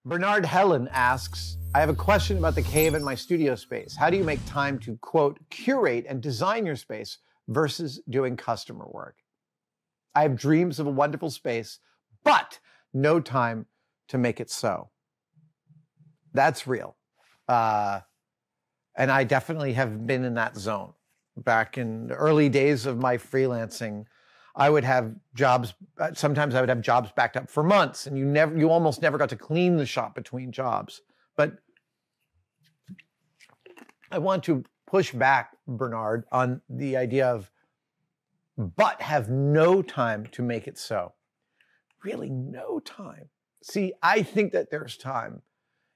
Bernard Helen asks, I have a question about the cave in my studio space. How do you make time to, quote, curate and design your space versus doing customer work? I have dreams of a wonderful space, but no time to make it so. That's real. And I definitely have been in that zone. Back in the early days of my freelancing, I would have jobs, sometimes I would have jobs backed up for months, and you almost never got to clean the shop between jobs. But I want to push back, Bernard, on the idea of, but have no time to make it so. Really, no time. See, I think that there's time.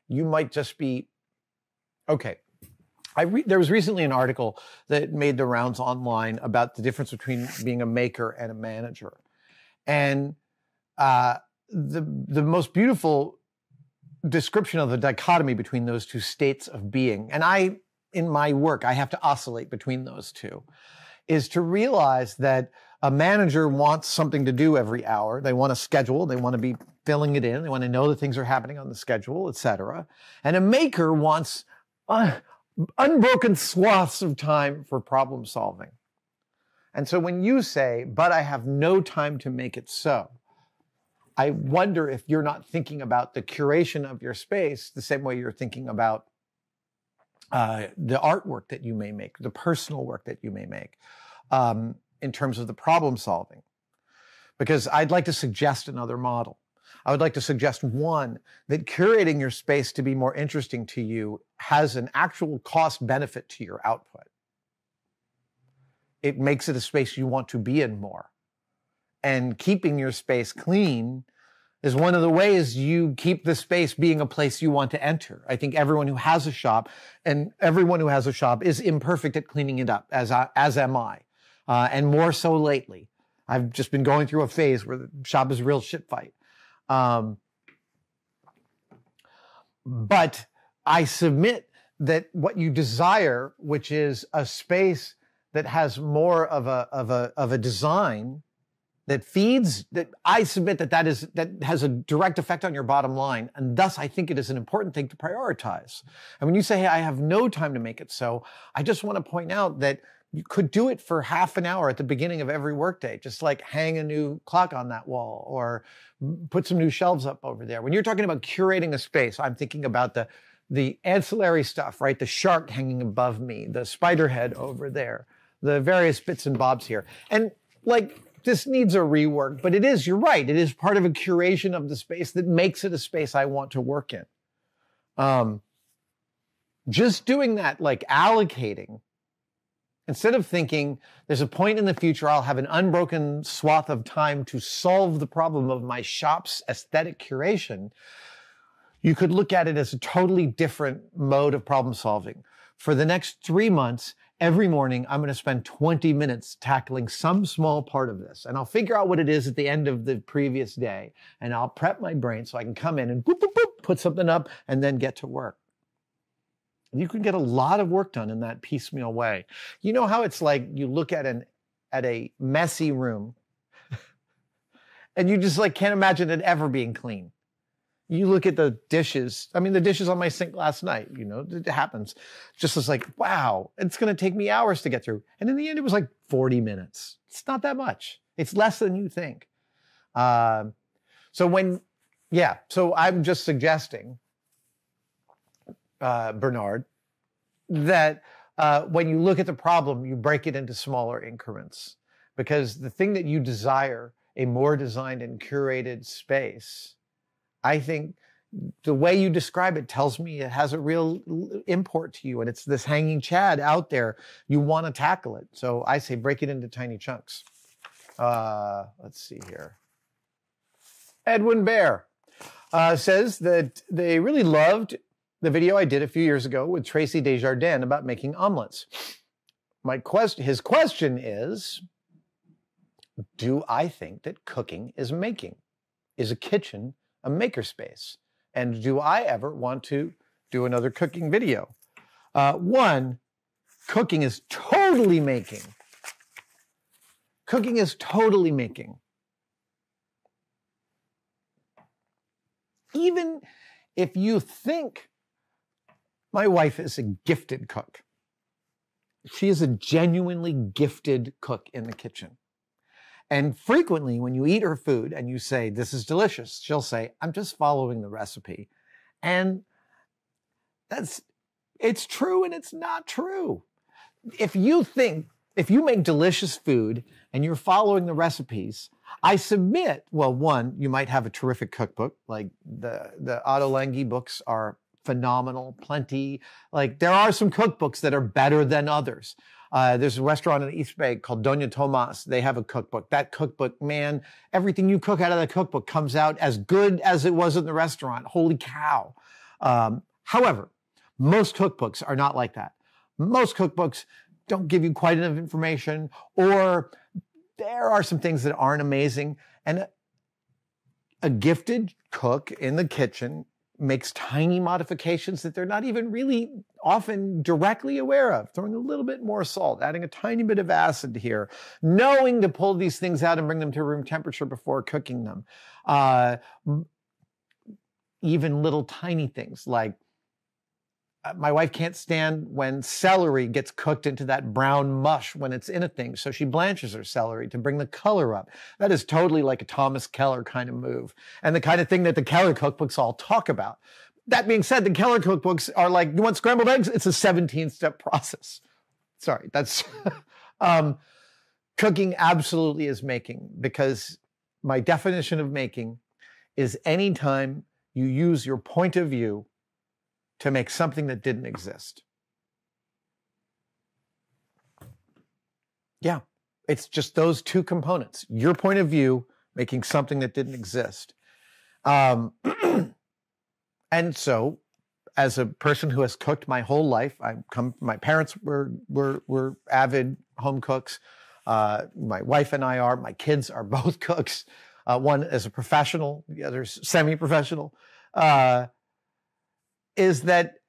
You might just be, okay. There was recently an article that made the rounds online about the difference between being a maker and a manager. And the most beautiful description of the dichotomy between those two states of being, and in my work, I have to oscillate between those two, is to realize that a manager wants something to do every hour. They want a schedule. They want to be filling it in. They want to know that things are happening on the schedule, etc. And a maker wants unbroken swaths of time for problem solving. And so when you say, but I have no time to make it so, I wonder if you're not thinking about the curation of your space the same way you're thinking about the artwork that you may make, the personal work that you may make, in terms of the problem solving. Because I'd like to suggest another model. I would like to suggest, one, that curating your space to be more interesting to you has an actual cost benefit to your output. It makes it a space you want to be in more. And keeping your space clean is one of the ways you keep the space being a place you want to enter. I think everyone who has a shop, and everyone who has a shop is imperfect at cleaning it up, as am I. And more so lately. I've just been going through a phase where the shop is a real shit fight. But I submit that what you desire, which is a space that has more of a design that feeds, that I submit that has a direct effect on your bottom line, and thus I think it is an important thing to prioritize. And when you say, hey, I have no time to make it so, I just want to point out that you could do it for half an hour at the beginning of every workday, just like hang a new clock on that wall or put some new shelves up over there. When you're talking about curating a space, I'm thinking about the ancillary stuff, right? The shark hanging above me, the spider head over there, the various bits and bobs here. And like, this needs a rework, but you're right, it is part of a curation of the space that makes it a space I want to work in. Just doing that, like allocating, instead of thinking, there's a point in the future I'll have an unbroken swath of time to solve the problem of my shop's aesthetic curation, you could look at it as a totally different mode of problem solving. For the next 3 months, every morning, I'm going to spend 20 minutes tackling some small part of this. And I'll figure out what it is at the end of the previous day. And I'll prep my brain so I can come in and boop, boop, boop, put something up and then get to work. You can get a lot of work done in that piecemeal way. You know how it's like you look at a messy room and you just like can't imagine it ever being clean. You look at the dishes. I mean, the dishes on my sink last night, it happens. Just as like, wow, it's going to take me hours to get through. And in the end, it was like 40 minutes. It's not that much. It's less than you think. So I'm just suggesting, Bernard, that when you look at the problem, you break it into smaller increments. Because the thing that you desire, a more designed and curated space, I think the way you describe it tells me it has a real import to you, and it's this hanging chad out there. You want to tackle it. So I say break it into tiny chunks. Let's see here. Edwin Bear says that they really loved the video I did a few years ago with Tracy Desjardins about making omelets. His question is, do I think that cooking is making? Is a kitchen a makerspace? And do I ever want to do another cooking video? One, cooking is totally making. Cooking is totally making. Even if you think my wife is a gifted cook, she is a genuinely gifted cook in the kitchen. And frequently when you eat her food and you say, this is delicious, she'll say, I'm just following the recipe. And it's true and it's not true. If you make delicious food and you're following the recipes, I submit, well, one, you might have a terrific cookbook. Like the Otto Lengi books are phenomenal, plenty. Like there are some cookbooks that are better than others. There's a restaurant in East Bay called Doña Tomas. They have a cookbook. That cookbook, man, everything you cook out of that cookbook comes out as good as it was in the restaurant. Holy cow. However, most cookbooks are not like that. Most cookbooks don't give you quite enough information, or there are some things that aren't amazing. And a gifted cook in the kitchen makes tiny modifications that they're not even really often directly aware of, throwing a little bit more salt, adding a tiny bit of acid here, knowing to pull these things out and bring them to room temperature before cooking them. Even little tiny things like my wife can't stand when celery gets cooked into that brown mush when it's in a thing. So she blanches her celery to bring the color up. That is totally like a Thomas Keller kind of move and the kind of thing that the Keller cookbooks all talk about. That being said, the Keller cookbooks are like, you want scrambled eggs? It's a 17-step process. Sorry, that's cooking absolutely is making, because my definition of making is anytime you use your point of view to make something that didn't exist. Yeah, it's just those two components. Your point of view, making something that didn't exist. And so, as a person who has cooked my whole life, my parents were avid home cooks. My wife and I are. My kids are both cooks. One is a professional, the other's semi-professional. Is that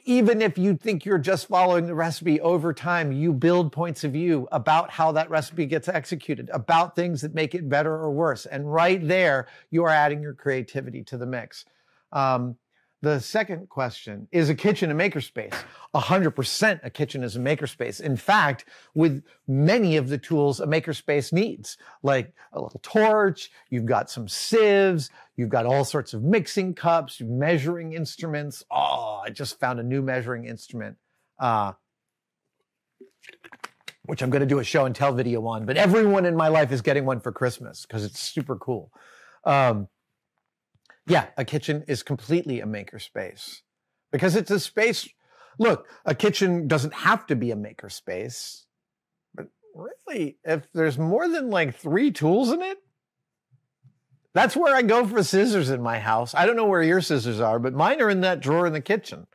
even if you think you're just following the recipe, over time, you build points of view about how that recipe gets executed, about things that make it better or worse. And right there, you are adding your creativity to the mix. The second question, is a kitchen a makerspace? 100% a kitchen is a makerspace. In fact, with many of the tools a makerspace needs, like a little torch, you've got some sieves, you've got all sorts of mixing cups, measuring instruments. Oh, I just found a new measuring instrument, which I'm going to do a show and tell video on, but everyone in my life is getting one for Christmas because it's super cool. Yeah, a kitchen is completely a makerspace because it's a space. Look, a kitchen doesn't have to be a makerspace, but really, if there's more than like 3 tools in it, that's where I go for scissors in my house. I don't know where your scissors are, but mine are in that drawer in the kitchen.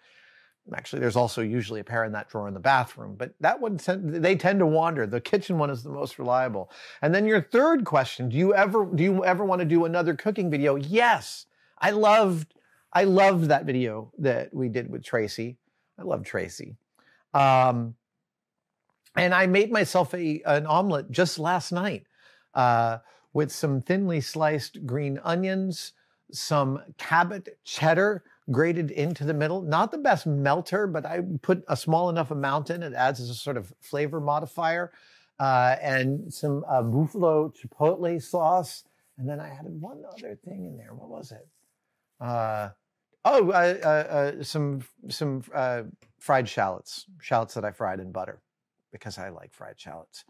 Actually, there's also usually a pair in that drawer in the bathroom, but that one, they tend to wander. The kitchen one is the most reliable. And then your third question, do you ever want to do another cooking video? Yes. I loved that video that we did with Tracy. I love Tracy. And I made myself an omelet just last night with some thinly sliced green onions, some Cabot cheddar grated into the middle. Not the best melter, but I put a small enough amount in. It adds as a sort of flavor modifier. And some buffalo chipotle sauce. And then I added one other thing in there. What was it? Some fried shallots that I fried in butter because I like fried shallots.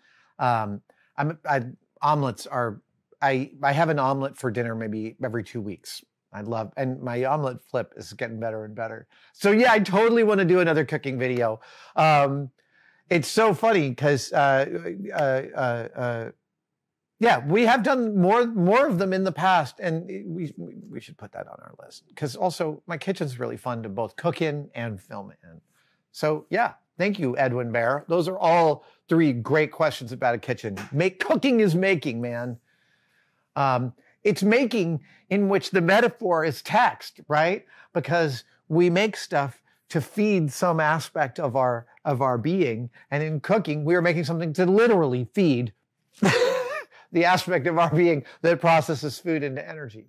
Omelets are, I have an omelet for dinner maybe every 2 weeks. And my omelet flip is getting better and better. So yeah, I totally want to do another cooking video. It's so funny because, yeah, we have done more of them in the past, and we should put that on our list because also my kitchen's really fun to both cook in and film in. So yeah, thank you, Edwin Bear. Those are all 3 great questions about a kitchen. Cooking is making, man. It's making in which the metaphor is text, right? Because we make stuff to feed some aspect of our being, and in cooking, we are making something to literally feed the aspect of our being that processes food into energy.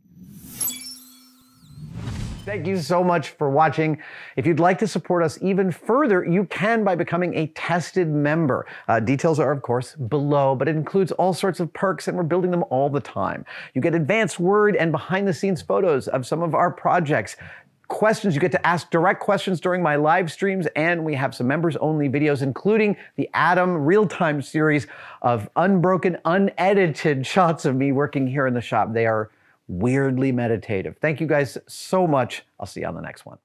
Thank you so much for watching. If you'd like to support us even further, you can by becoming a tested member. Details are, of course, below, but it includes all sorts of perks, and we're building them all the time. You get advanced word and behind-the-scenes photos of some of our projects. Questions, you get to ask direct questions during my live streams, and we have some members-only videos, including the Adam real-time series of unbroken, unedited shots of me working here in the shop. They are weirdly meditative. Thank you guys so much. I'll see you on the next one.